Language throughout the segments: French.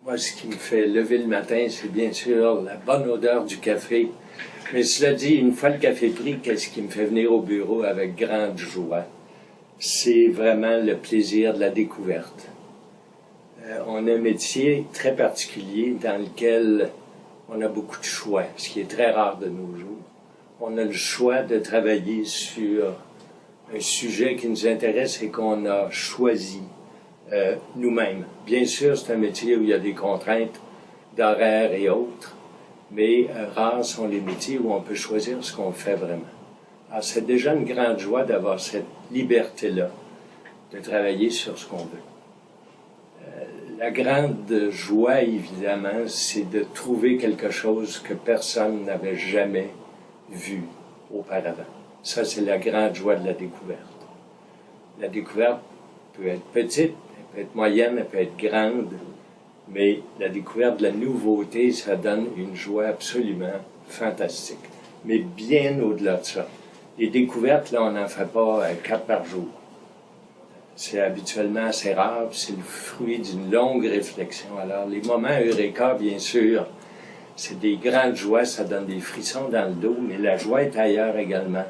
Moi, ce qui me fait lever le matin, c'est bien sûr la bonne odeur du café. Mais cela dit, une fois le café pris, qu'est-ce qui me fait venir au bureau avec grande joie? C'est vraiment le plaisir de la découverte. On a un métier très particulier dans lequel on a beaucoup de choix, ce qui est très rare de nos jours. On a le choix de travailler sur un sujet qui nous intéresse et qu'on a choisi nous-mêmes. Bien sûr, c'est un métier où il y a des contraintes d'horaire et autres, mais rares sont les métiers où on peut choisir ce qu'on fait vraiment. Alors, c'est déjà une grande joie d'avoir cette liberté-là, de travailler sur ce qu'on veut. La grande joie, évidemment, c'est de trouver quelque chose que personne n'avait jamais vu auparavant. Ça, c'est la grande joie de la découverte. La découverte peut être petite, elle peut être moyenne, elle peut être grande, mais la découverte de la nouveauté, ça donne une joie absolument fantastique. Mais bien au-delà de ça. Les découvertes, là, on n'en fait pas 4 par jour. C'est habituellement assez rare, c'est le fruit d'une longue réflexion. Alors, les moments Eureka, bien sûr, c'est des grandes joies, ça donne des frissons dans le dos, mais la joie est ailleurs également.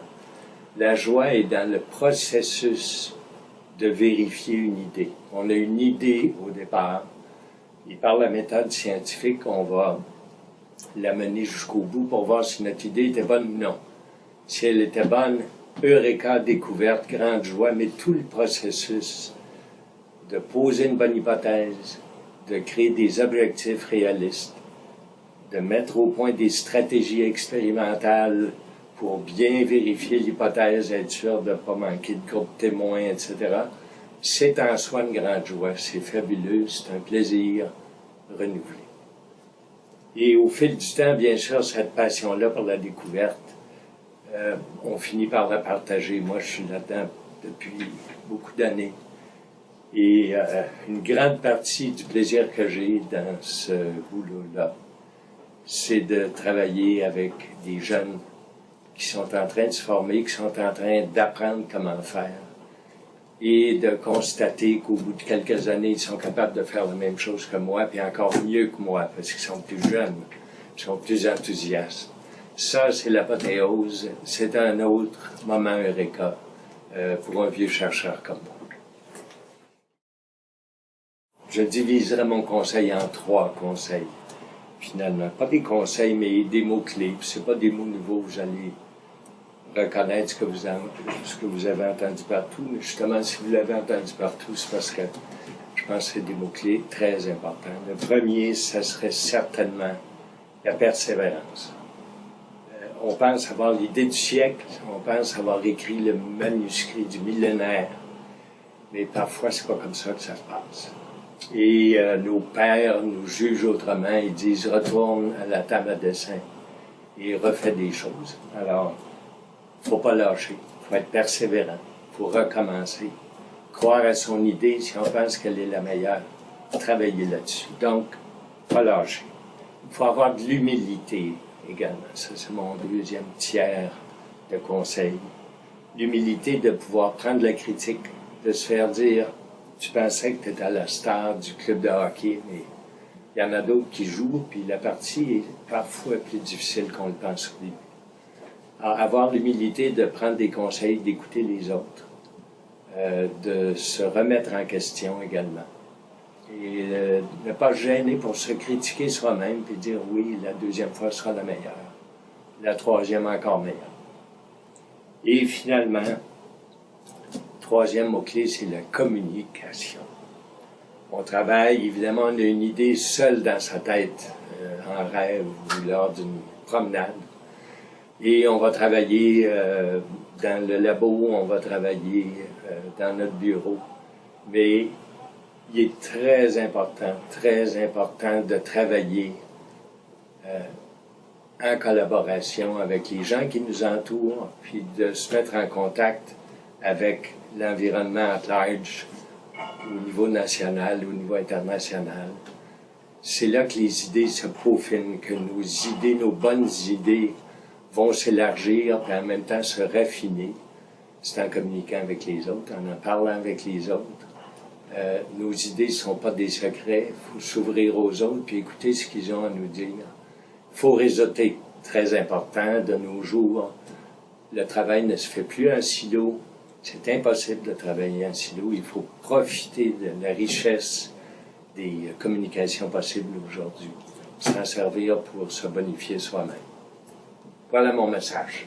La joie est dans le processus de vérifier une idée. On a une idée au départ, et par la méthode scientifique, on va la mener jusqu'au bout pour voir si notre idée était bonne ou non. Si elle était bonne, Eureka, découverte, grande joie, mais tout le processus de poser une bonne hypothèse, de créer des objectifs réalistes, de mettre au point des stratégies expérimentales pour bien vérifier l'hypothèse, être sûr de ne pas manquer de groupe témoins, etc., c'est en soi une grande joie, c'est fabuleux, c'est un plaisir renouvelé. Et au fil du temps, bien sûr, cette passion-là pour la découverte, on finit par la partager. Moi, je suis là-dedans depuis beaucoup d'années. Et une grande partie du plaisir que j'ai dans ce boulot-là, c'est de travailler avec des jeunes qui sont en train de se former, qui sont en train d'apprendre comment faire, et de constater qu'au bout de quelques années, ils sont capables de faire la même chose que moi, puis encore mieux que moi, parce qu'ils sont plus jeunes, ils sont plus enthousiastes. Ça, c'est l'apothéose. C'est un autre moment Eureka pour un vieux chercheur comme moi. Je diviserai mon conseil en 3 conseils, finalement. Pas des conseils, mais des mots-clés. C'est pas des mots nouveaux, vous allez reconnaître ce que vous avez entendu partout. Mais justement, si vous l'avez entendu partout, c'est parce que je pense que c'est des mots-clés très importants. Le premier, ça serait certainement la persévérance. On pense avoir l'idée du siècle, on pense avoir écrit le manuscrit du millénaire, mais parfois c'est pas comme ça que ça se passe. Et nos pères nous jugent autrement, ils disent retourne à la table à dessin et refais des choses. Alors, faut pas lâcher, faut être persévérant, faut recommencer, croire à son idée si on pense qu'elle est la meilleure, travailler là-dessus. Donc, pas lâcher. Il faut avoir de l'humilité également. Ça, c'est mon deuxième tiers de conseil. L'humilité de pouvoir prendre la critique, de se faire dire « Tu pensais que tu étais à la star du club de hockey, mais il y en a d'autres qui jouent, puis la partie est parfois plus difficile qu'on le pense au début. » Alors, avoir l'humilité de prendre des conseils, d'écouter les autres, de se remettre en question également. Et ne pas se gêner pour se critiquer soi-même puis dire oui, la deuxième fois sera la meilleure, la troisième encore meilleure. Et finalement, troisième mot-clé, c'est la communication. On travaille, évidemment, on a une idée seule dans sa tête, en rêve ou lors d'une promenade. Et on va travailler dans le labo, on va travailler dans notre bureau. Mais il est très important de travailler en collaboration avec les gens qui nous entourent, puis de se mettre en contact avec l'environnement at large, au niveau national, au niveau international. C'est là que les idées se peaufinent, que nos idées, nos bonnes idées vont s'élargir, puis en même temps se raffiner. C'est en communiquant avec les autres, en parlant avec les autres. Nos idées ne sont pas des secrets. Il faut s'ouvrir aux autres puis écouter ce qu'ils ont à nous dire. Il faut réseauter. Très important de nos jours. Le travail ne se fait plus en silo. C'est impossible de travailler en silo. Il faut profiter de la richesse des communications possibles aujourd'hui. S'en servir pour se bonifier soi-même. Voilà mon message.